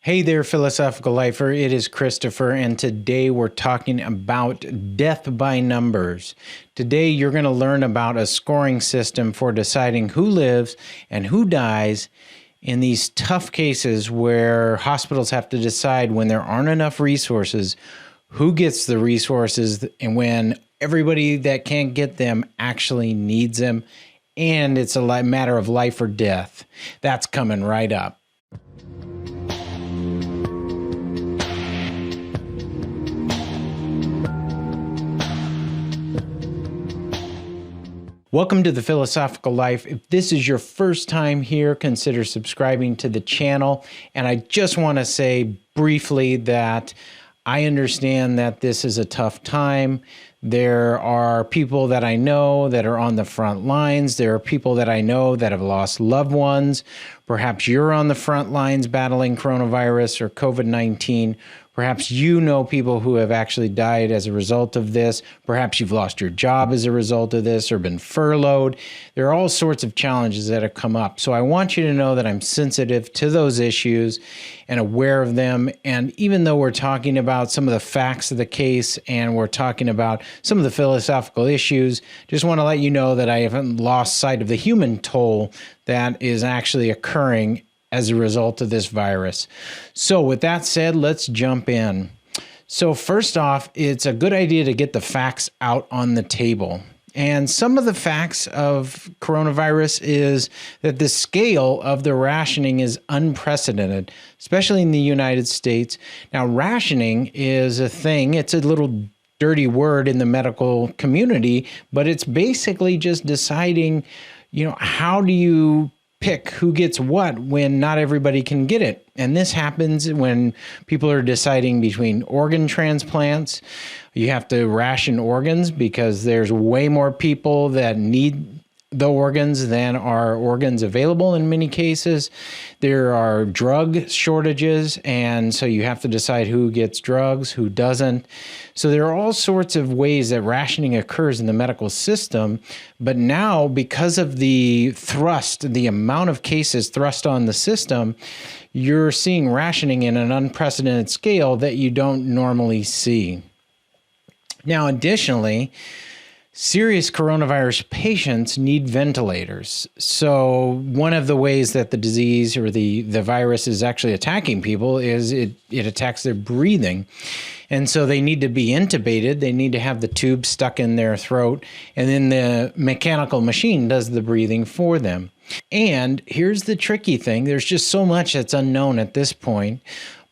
Hey there, Philosophical Lifer. It is Christopher, and today we're talking about death by numbers. Today you're going to learn about a scoring system for deciding who lives and who dies in these tough cases where hospitals have to decide when there aren't enough resources, who gets the resources, and when everybody that can't get them actually needs them, and it's a matter of life or death. That's coming right up. Welcome to the Philosophical Life. If this is your first time here, consider subscribing to the channel. And I just want to say briefly that I understand that this is a tough time. There are people that I know that are on the front lines. There are people that I know that have lost loved ones. Perhaps you're on the front lines battling coronavirus or COVID-19. Perhaps you know people who have actually died as a result of this. Perhaps you've lost your job as a result of this or been furloughed. There are all sorts of challenges that have come up. So I want you to know that I'm sensitive to those issues and aware of them. And even though we're talking about some of the facts of the case and we're talking about some of the philosophical issues, just want to let you know that I haven't lost sight of the human toll that is actually occurring as a result of this virus. So with that said, let's jump in. So first off, it's a good idea to get the facts out on the table. And some of the facts of coronavirus is that the scale of the rationing is unprecedented, especially in the United States. Now, rationing is a thing, it's a little dirty word in the medical community, but it's basically just deciding, how do you pick who gets what when not everybody can get it. And this happens when people are deciding between organ transplants. You have to ration organs because there's way more people that need the organs than are organs available in many cases. There are drug shortages, and so you have to decide who gets drugs, who doesn't. So there are all sorts of ways that rationing occurs in the medical system. But now, because of the amount of cases thrust on the system, you're seeing rationing in an unprecedented scale that you don't normally see. Now, additionally, serious coronavirus patients need ventilators. So one of the ways that the disease or the virus is actually attacking people is it attacks their breathing. And so they need to be intubated. They need to have the tube stuck in their throat, and then the mechanical machine does the breathing for them. And here's the tricky thing. There's just so much that's unknown at this point.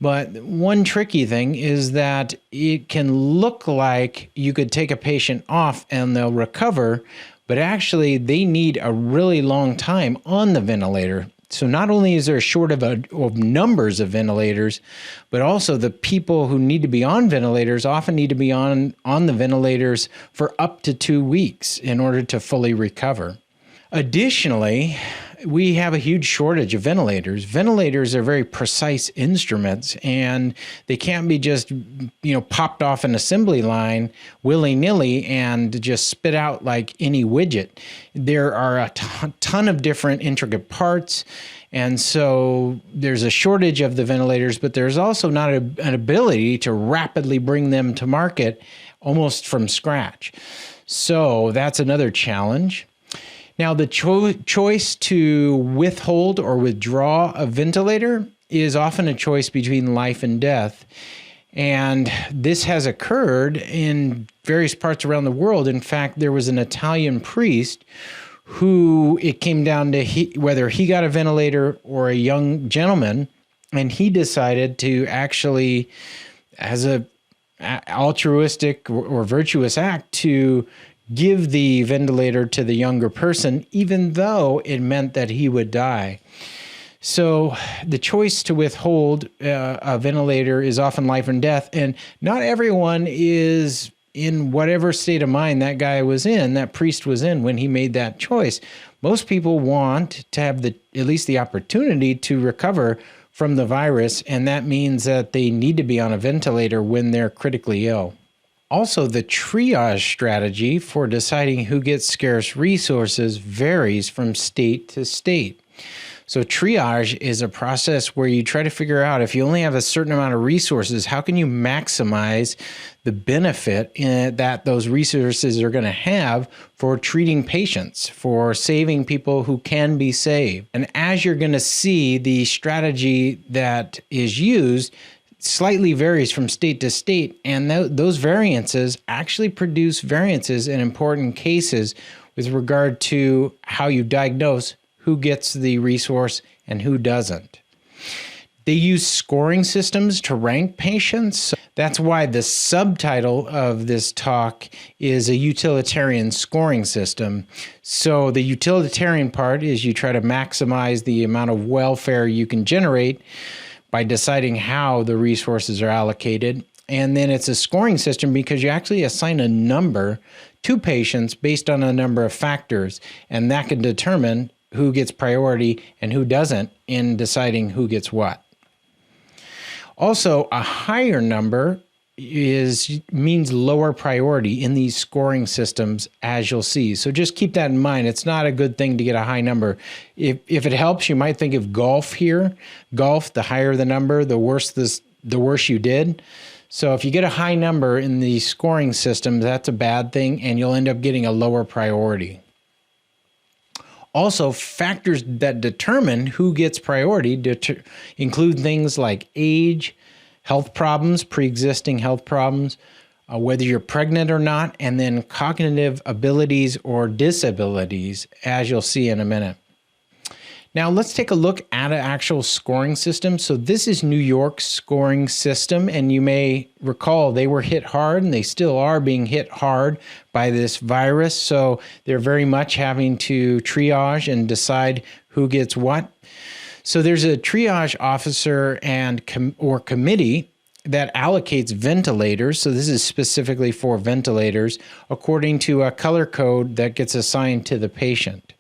But one tricky thing is that it can look like you could take a patient off and they'll recover, but actually they need a really long time on the ventilator. So not only is there a shortage of numbers of ventilators, but also the people who need to be on ventilators often need to be on the ventilators for up to 2 weeks in order to fully recover. Additionally, we have a huge shortage of ventilators. Ventilators are very precise instruments, and they can't be just, popped off an assembly line willy-nilly and just spit out like any widget. There are a ton of different intricate parts, and so there's a shortage of the ventilators, but there's also not an ability to rapidly bring them to market almost from scratch. So that's another challenge. Now, the choice to withhold or withdraw a ventilator is often a choice between life and death. And this has occurred in various parts around the world. In fact, there was an Italian priest who it came down to whether he got a ventilator or a young gentleman, and he decided to actually, as an altruistic or virtuous act, to give the ventilator to the younger person, even though it meant that he would die. So the choice to withhold a ventilator is often life and death, and not everyone is in whatever state of mind that guy was in, that priest was in when he made that choice. Most people want to have at least the opportunity to recover from the virus, and that means that they need to be on a ventilator when they're critically ill. Also, the triage strategy for deciding who gets scarce resources varies from state to state. So triage is a process where you try to figure out, if you only have a certain amount of resources, how can you maximize the benefit that those resources are going to have for treating patients, for saving people who can be saved. And as you're going to see, the strategy that is used slightly varies from state to state, and those variances actually produce variances in important cases with regard to how you diagnose who gets the resource and who doesn't. They use scoring systems to rank patients. That's why the subtitle of this talk is a utilitarian scoring system. So the utilitarian part is you try to maximize the amount of welfare you can generate by deciding how the resources are allocated. And then it's a scoring system because you actually assign a number to patients based on a number of factors, and that can determine who gets priority and who doesn't in deciding who gets what. Also, a higher number means lower priority in these scoring systems, as you'll see. So just keep that in mind. It's not a good thing to get a high number. If it helps, you might think of golf here. Golf, the higher the number, the worse you did. So if you get a high number in the scoring systems, that's a bad thing, and you'll end up getting a lower priority. Also, factors that determine who gets priority include things like age, health problems, pre-existing health problems, whether you're pregnant or not, and then cognitive abilities or disabilities, as you'll see in a minute. Now, let's take a look at an actual scoring system. So this is New York's scoring system, and you may recall they were hit hard, and they still are being hit hard by this virus. So they're very much having to triage and decide who gets what. So there's a triage officer or committee that allocates ventilators. So this is specifically for ventilators according to a color code that gets assigned to the patient.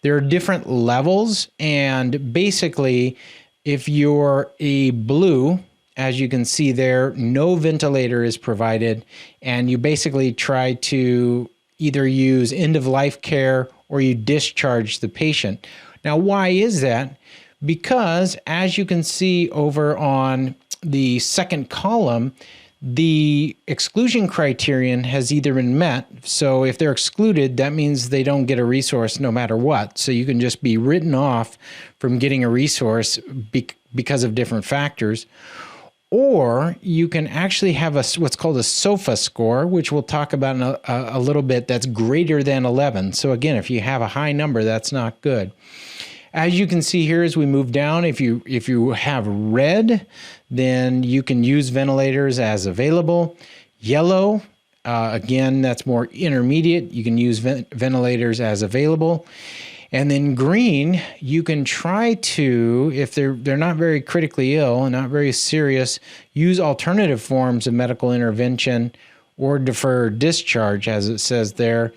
There are different levels, and basically, if you're a blue, as you can see there, no ventilator is provided, and you basically try to either use end-of-life care or you discharge the patient. Now, why is that? Because, as you can see over on the second column, the exclusion criterion has either been met. So if they're excluded, that means they don't get a resource no matter what. So you can just be written off from getting a resource because of different factors. Or you can actually have what's called a SOFA score, which we'll talk about in a little bit, that's greater than 11. So again, if you have a high number, that's not good. As you can see here, as we move down, if you have red, then you can use ventilators as available. Yellow, again, that's more intermediate. You can use ventilators as available. And then green, you can try to, if they're not very critically ill and not very serious, use alternative forms of medical intervention or defer discharge, as it says there.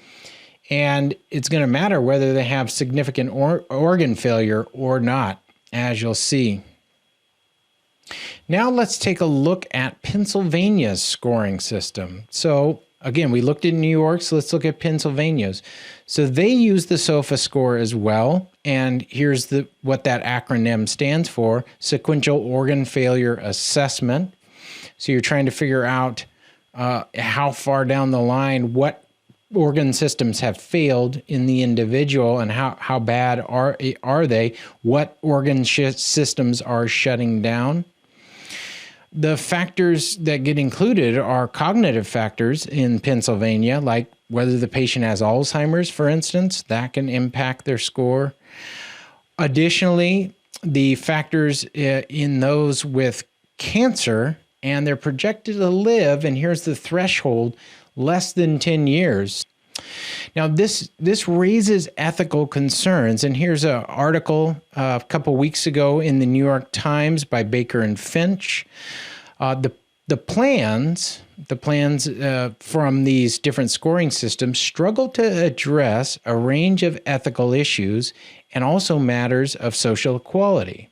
And it's going to matter whether they have significant organ failure or not, as you'll see. Now let's take a look at Pennsylvania's scoring system. So again, we looked at New York, so let's look at Pennsylvania's. So they use the SOFA score as well, and here's what that acronym stands for: Sequential Organ Failure Assessment. So you're trying to figure out how far down the line, what organ systems have failed in the individual and how bad are they, what organ systems are shutting down. The factors that get included are cognitive factors in Pennsylvania, like whether the patient has Alzheimer's, for instance, that can impact their score. Additionally, the factors in those with cancer, and they're projected to live, and here's the threshold, less than 10 years. Now, this raises ethical concerns, and here's an article a couple weeks ago in the New York Times by Baker and Finch. The plans from these different scoring systems struggle to address a range of ethical issues and also matters of social equality.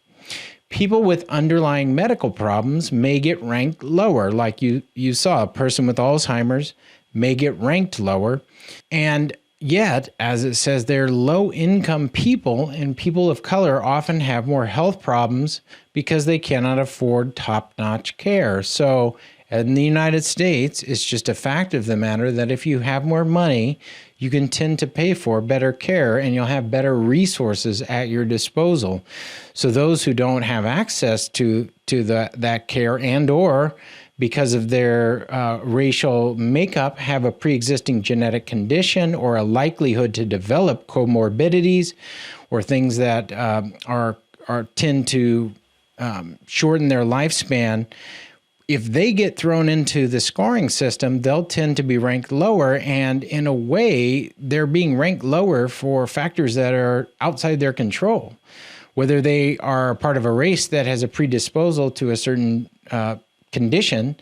People with underlying medical problems may get ranked lower, like you saw. A person with Alzheimer's may get ranked lower. And Yet, as it says there, low-income people and people of color often have more health problems because they cannot afford top-notch care. So in the United States, it's just a fact of the matter that if you have more money, you can tend to pay for better care and you'll have better resources at your disposal. So those who don't have access to that care and or because of their racial makeup have a pre-existing genetic condition or a likelihood to develop comorbidities or things that tend to shorten their lifespan. If they get thrown into the scoring system, they'll tend to be ranked lower. And in a way, they're being ranked lower for factors that are outside their control. Whether they are part of a race that has a predisposal to a certain condition,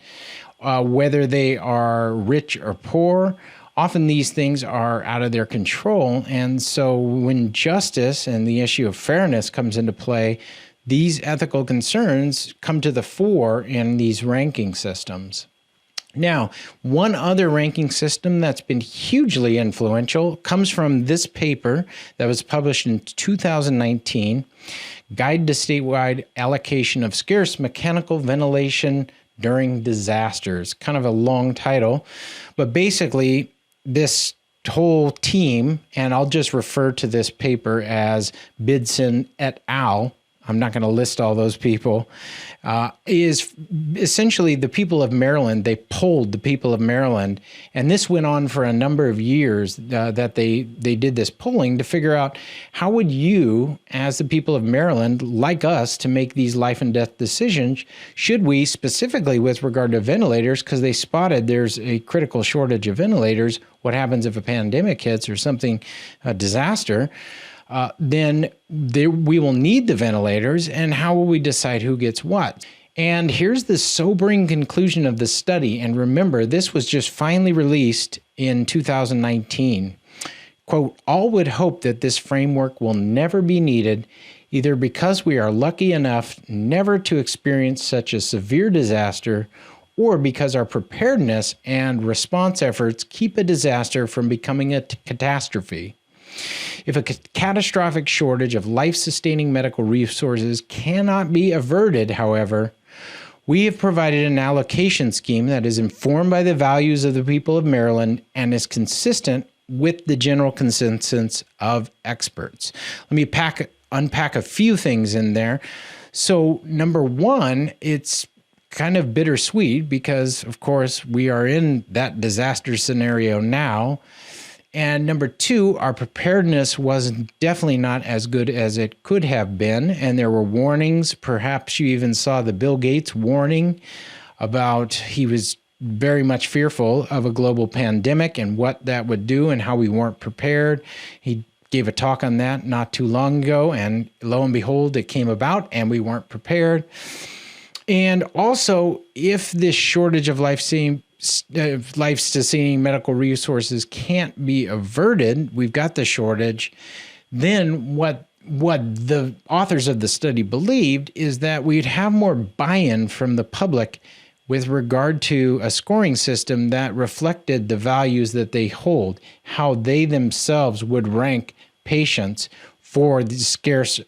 whether they are rich or poor, often these things are out of their control. And so when justice and the issue of fairness comes into play, these ethical concerns come to the fore in these ranking systems. Now, one other ranking system that's been hugely influential comes from this paper that was published in 2019, Guide to Statewide Allocation of Scarce Mechanical Ventilation During Disasters. Kind of a long title, but basically this whole team, and I'll just refer to this paper as Bidson et al., I'm not going to list all those people, is essentially the people of Maryland. They polled the people of Maryland, and this went on for a number of years that they did this polling to figure out how would you, as the people of Maryland, like us, to make these life and death decisions, should we, specifically with regard to ventilators, because they spotted there's a critical shortage of ventilators, what happens if a pandemic hits or something, a disaster, then we will need the ventilators, and how will we decide who gets what? And here's the sobering conclusion of the study, and remember, this was just finally released in 2019. Quote, all would hope that this framework will never be needed, either because we are lucky enough never to experience such a severe disaster, or because our preparedness and response efforts keep a disaster from becoming a catastrophe. If a catastrophic shortage of life-sustaining medical resources cannot be averted, however, we have provided an allocation scheme that is informed by the values of the people of Maryland and is consistent with the general consensus of experts. Let me unpack a few things in there. So, number one, it's kind of bittersweet because, of course, we are in that disaster scenario now. And number two, our preparedness was definitely not as good as it could have been. And there were warnings. Perhaps you even saw the Bill Gates warning about he was very much fearful of a global pandemic and what that would do and how we weren't prepared. He gave a talk on that not too long ago. And lo and behold, it came about and we weren't prepared. And also, if this shortage of life-sustaining medical resources can't be averted, we've got the shortage, then what the authors of the study believed is that we'd have more buy-in from the public with regard to a scoring system that reflected the values that they hold, how they themselves would rank patients for the scarce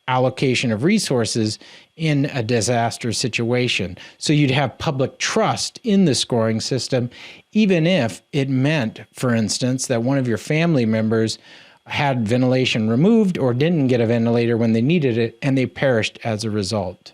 allocation of resources in a disaster situation. So you'd have public trust in the scoring system, even if it meant, for instance, that one of your family members had ventilation removed or didn't get a ventilator when they needed it, and they perished as a result.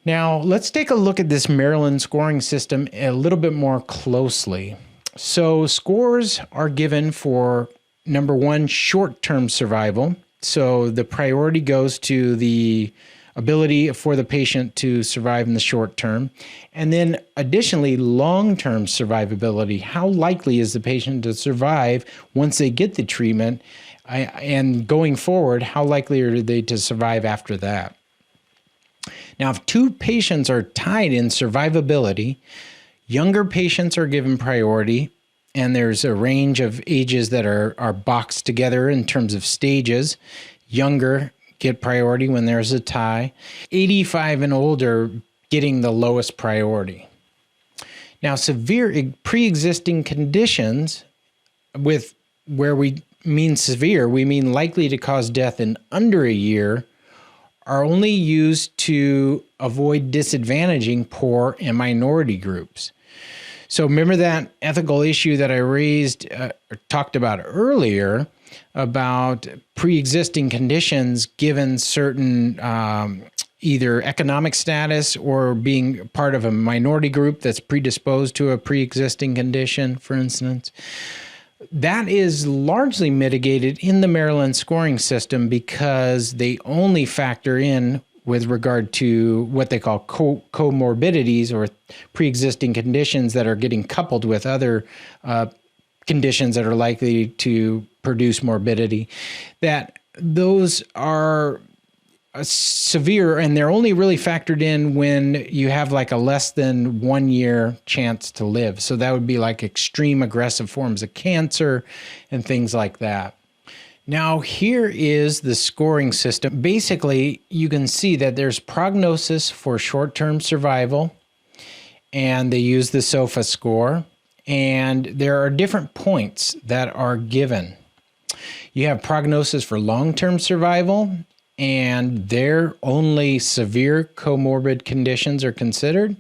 Now, let's take a look at this Maryland scoring system a little bit more closely. So scores are given for, number one, short-term survival. So the priority goes to the ability for the patient to survive in the short term. And then additionally, long-term survivability. How likely is the patient to survive once they get the treatment? And going forward, how likely are they to survive after that? Now, if two patients are tied in survivability, younger patients are given priority, and there's a range of ages that are boxed together in terms of stages. Younger get priority when there's a tie. 85 and older getting the lowest priority. Now, severe pre-existing conditions with where we mean severe, we mean likely to cause death in under a year, are only used to avoid disadvantaging poor and minority groups. So remember that ethical issue that I raised, or talked about earlier, about pre-existing conditions given certain either economic status or being part of a minority group that's predisposed to a pre-existing condition, for instance. That is largely mitigated in the Maryland scoring system because they only factor in with regard to what they call comorbidities or pre-existing conditions that are getting coupled with other conditions that are likely to produce morbidity, that those are severe, and they're only really factored in when you have like a less than 1 year chance to live. So that would be like extreme aggressive forms of cancer and things like that. Now, here is the scoring system. Basically, you can see that there's prognosis for short-term survival, and they use the SOFA score, and there are different points that are given. You have prognosis for long-term survival, and there only severe comorbid conditions are considered.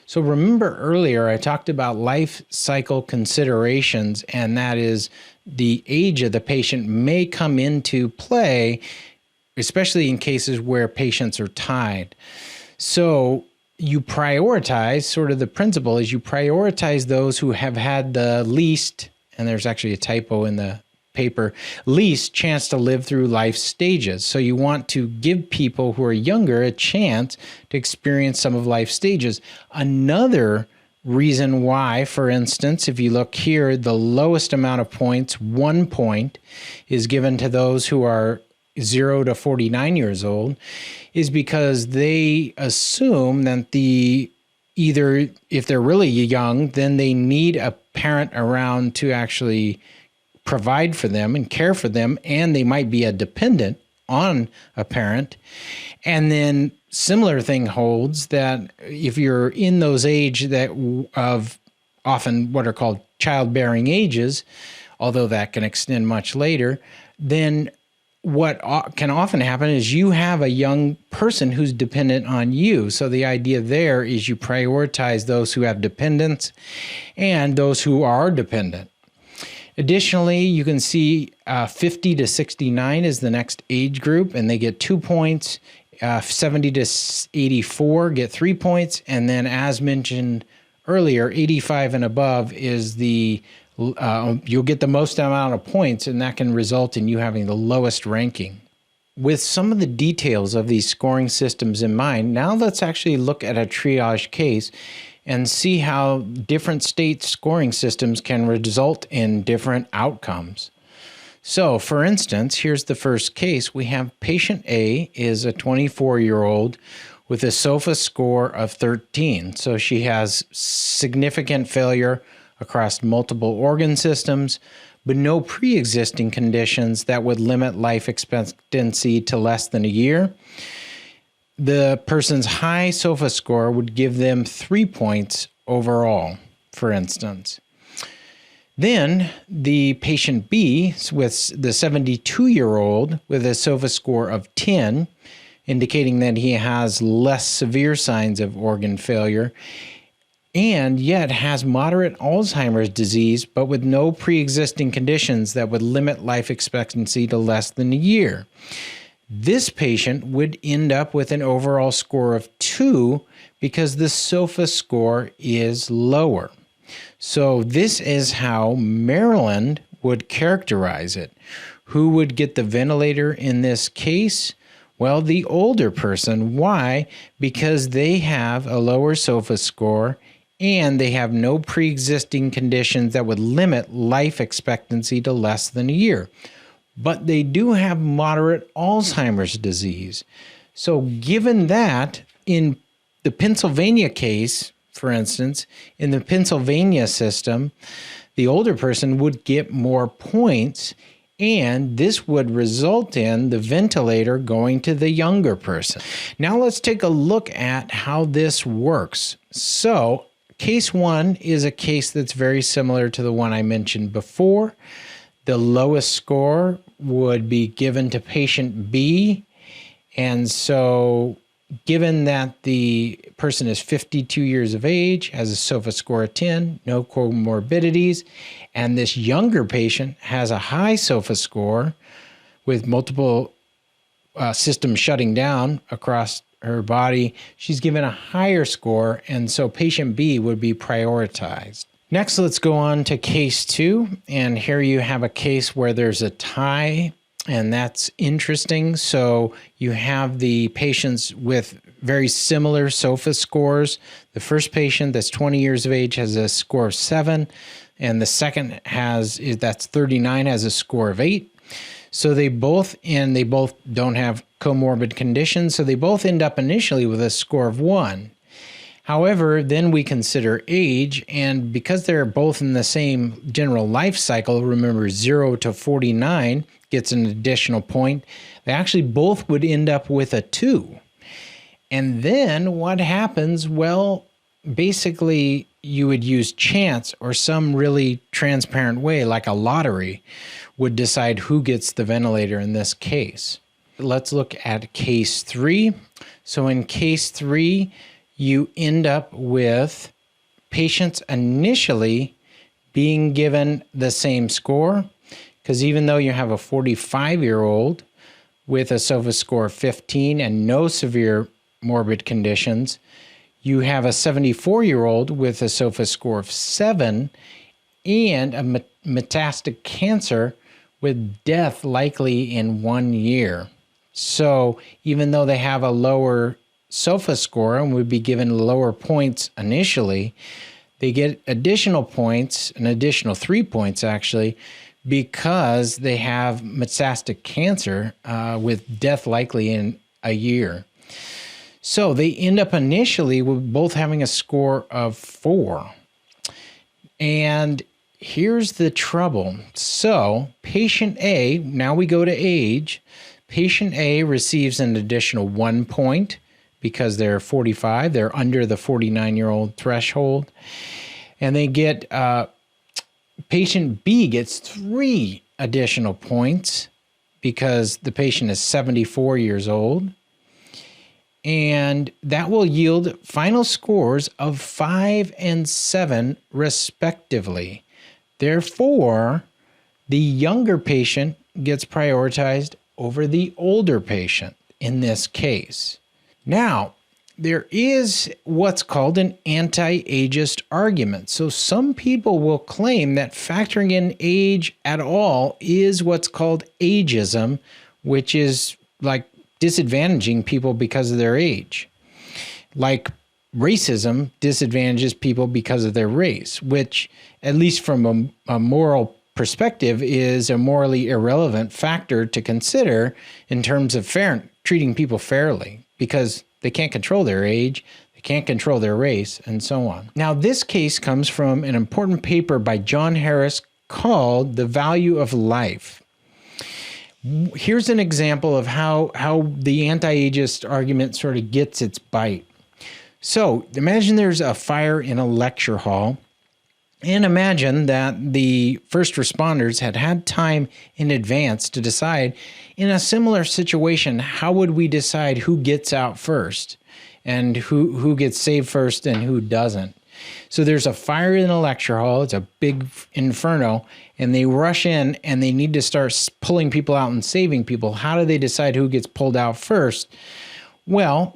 So remember earlier I talked about life cycle considerations, and that is the age of the patient may come into play, especially in cases where patients are tied. So you prioritize, sort of the principle is you prioritize those who have had the least, and there's actually a typo in the paper, least chance to live through life stages. So you want to give people who are younger a chance to experience some of life stages. Another reason why, for instance, if you look here, the lowest amount of points, 1 point, is given to those who are 0 to 49 years old, is because they assume that either if they're really young, then they need a parent around to actually provide for them and care for them, and they might be a dependent on a parent. And then similar thing holds that if you're in those age that of often what are called childbearing ages, although that can extend much later, then what can often happen is you have a young person who's dependent on you. So the idea there is you prioritize those who have dependents and those who are dependent. Additionally, you can see 50 to 69 is the next age group, and they get 2 points. 70 to 84 get 3 points. And then, as mentioned earlier, 85 and above is you'll get the most amount of points, and that can result in you having the lowest ranking. With some of the details of these scoring systems in mind, now let's actually look at a triage case and see how different state scoring systems can result in different outcomes. So, for instance, here's the first case. We have patient A is a 24-year-old with a SOFA score of 13. So she has significant failure across multiple organ systems, but no pre-existing conditions that would limit life expectancy to less than a year. The person's high SOFA score would give them 3 points overall, for instance. Then the patient B with the 72-year-old with a SOFA score of 10, indicating that he has less severe signs of organ failure, and yet has moderate Alzheimer's disease, but with no pre-existing conditions that would limit life expectancy to less than a year. This patient would end up with an overall score of 2 because the SOFA score is lower. So this is how Maryland would characterize it. Who would get the ventilator in this case? Well, the older person. Why? Because they have a lower SOFA score and they have no pre-existing conditions that would limit life expectancy to less than a year. But they do have moderate Alzheimer's disease. So given that, in the Pennsylvania case, for instance, in the Pennsylvania system, the older person would get more points, and this would result in the ventilator going to the younger person. Now let's take a look at how this works. So case 1 is a case that's very similar to the one I mentioned before. The lowest score would be given to patient B. And so given that the person is 52 years of age, has a SOFA score of 10, no comorbidities, and this younger patient has a high SOFA score with multiple systems shutting down across her body, she's given a higher score, and so patient B would be prioritized. Next, let's go on to case 2, and here you have a case where there's a tie, and that's interesting. So you have the patients with very similar SOFA scores. The first patient that's 20 years of age has a score of 7, and the second that's 39 has a score of 8. So they both don't have comorbid conditions, so they both end up initially with a score of 1. However, then we consider age, and because they're both in the same general life cycle, remember 0 to 49 gets an additional point, they actually both would end up with a 2. And then what happens? Well, basically you would use chance or some really transparent way, like a lottery, would decide who gets the ventilator in this case. Let's look at case 3. So in case 3, you end up with patients initially being given the same score, because even though you have a 45-year-old with a SOFA score of 15 and no severe morbid conditions, you have a 74-year-old with a SOFA score of 7 and a metastatic cancer with death likely in 1 year. So even though they have a lower SOFA score and would be given lower points initially, they get additional points, an additional 3 points actually, because they have metastatic cancer with death likely in a year. So they end up initially with both having a score of 4. And here's the trouble. So patient A, now we go to age. Patient A receives an additional 1 point because they're 45. They're under the 49-year-old threshold. And they get, patient B gets 3 additional points because the patient is 74 years old. And that will yield final scores of 5 and 7 respectively. Therefore, the younger patient gets prioritized over the older patient in this case. Now, there is what's called an anti-ageist argument. So some people will claim that factoring in age at all is what's called ageism, which is like disadvantaging people because of their age. Like racism disadvantages people because of their race, which, at least from a moral perspective, is a morally irrelevant factor to consider in terms of treating people fairly, because they can't control their age, they can't control their race, and so on. Now, this case comes from an important paper by John Harris called The Value of Life. Here's an example of how the anti-ageist argument sort of gets its bite. So imagine there's a fire in a lecture hall, and imagine that the first responders had time in advance to decide, in a similar situation, how would we decide who gets out first and who gets saved first and who doesn't? So there's a fire in a lecture hall, it's a big inferno, and they rush in and they need to start pulling people out and saving people. How do they decide who gets pulled out first? Well,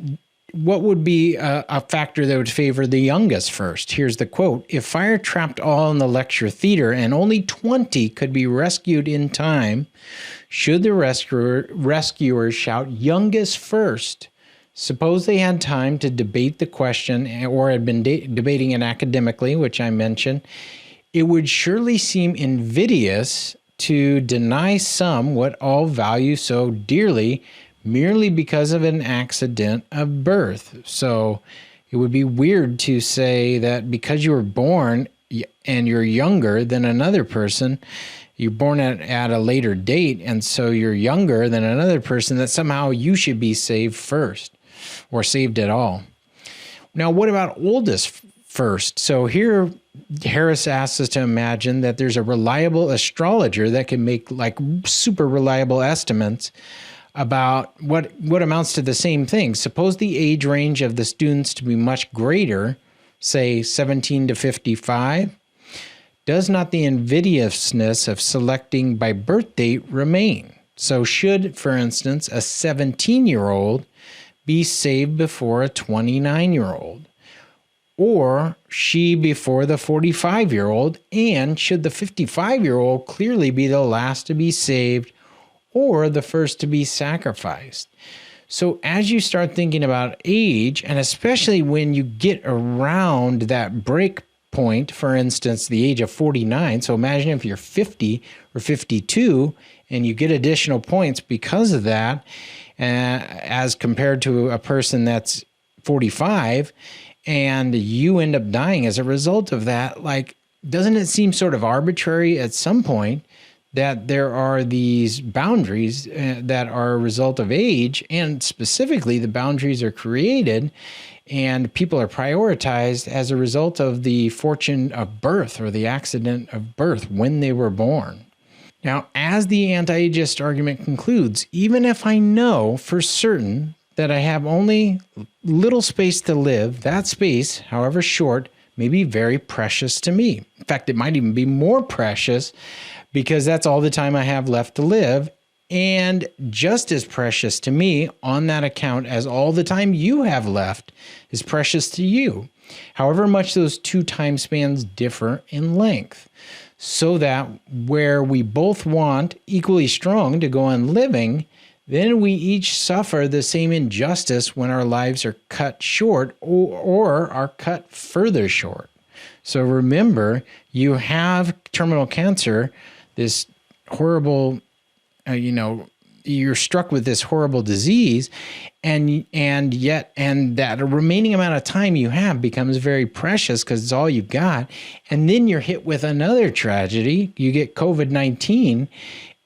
what would be a factor that would favor the youngest first? Here's the quote: "If fire trapped all in the lecture theater and only 20 could be rescued in time, should the rescuers shout youngest first? Suppose they had time to debate the question or had been debating it academically," which I mentioned, "it would surely seem invidious to deny some what all value so dearly merely because of an accident of birth." So it would be weird to say that because you were born and you're younger than another person, you're born at a later date, and so you're younger than another person, that somehow you should be saved first or saved at all. Now, what about oldest first. So here, Harris asks us to imagine that there's a reliable astrologer that can make like super reliable estimates about what amounts to the same thing. Suppose the age range of the students to be much greater, say 17 to 55. Does not the invidiousness of selecting by birth date remain? So should, for instance, a 17-year-old be saved before a 29-year-old? Or she before the 45-year-old? And should the 55-year-old clearly be the last to be saved or the first to be sacrificed? So as you start thinking about age, and especially when you get around that break point, for instance, the age of 49. So imagine if you're 50 or 52 and you get additional points because of that, as compared to a person that's 45, and you end up dying as a result of that. Like, doesn't it seem sort of arbitrary at some point that there are these boundaries that are a result of age, and specifically the boundaries are created and people are prioritized as a result of the fortune of birth or the accident of birth when they were born? Now, as the anti-ageist argument concludes, even if I know for certain that I have only little space to live, that space, however short, may be very precious to me. In fact, it might even be more precious because that's all the time I have left to live, and just as precious to me on that account as all the time you have left is precious to you, however much those two time spans differ in length. So that where we both want equally strong to go on living, then we each suffer the same injustice when our lives are cut short or are cut further short. So remember, you have terminal cancer, this horrible, you're struck with this horrible disease, and that remaining amount of time you have becomes very precious because it's all you've got. And then you're hit with another tragedy. You get COVID-19,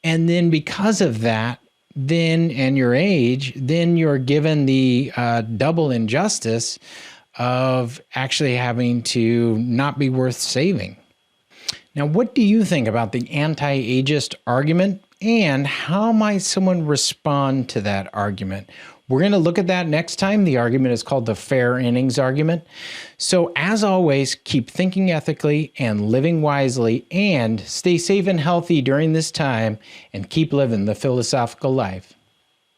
and then because of that, and your age, then you're given the double injustice of actually having to not be worth saving. Now, what do you think about the anti-ageist argument, and how might someone respond to that argument? We're going to look at that next time. The argument is called the fair innings argument. So as always, keep thinking ethically and living wisely, and stay safe and healthy during this time, and keep living the philosophical life.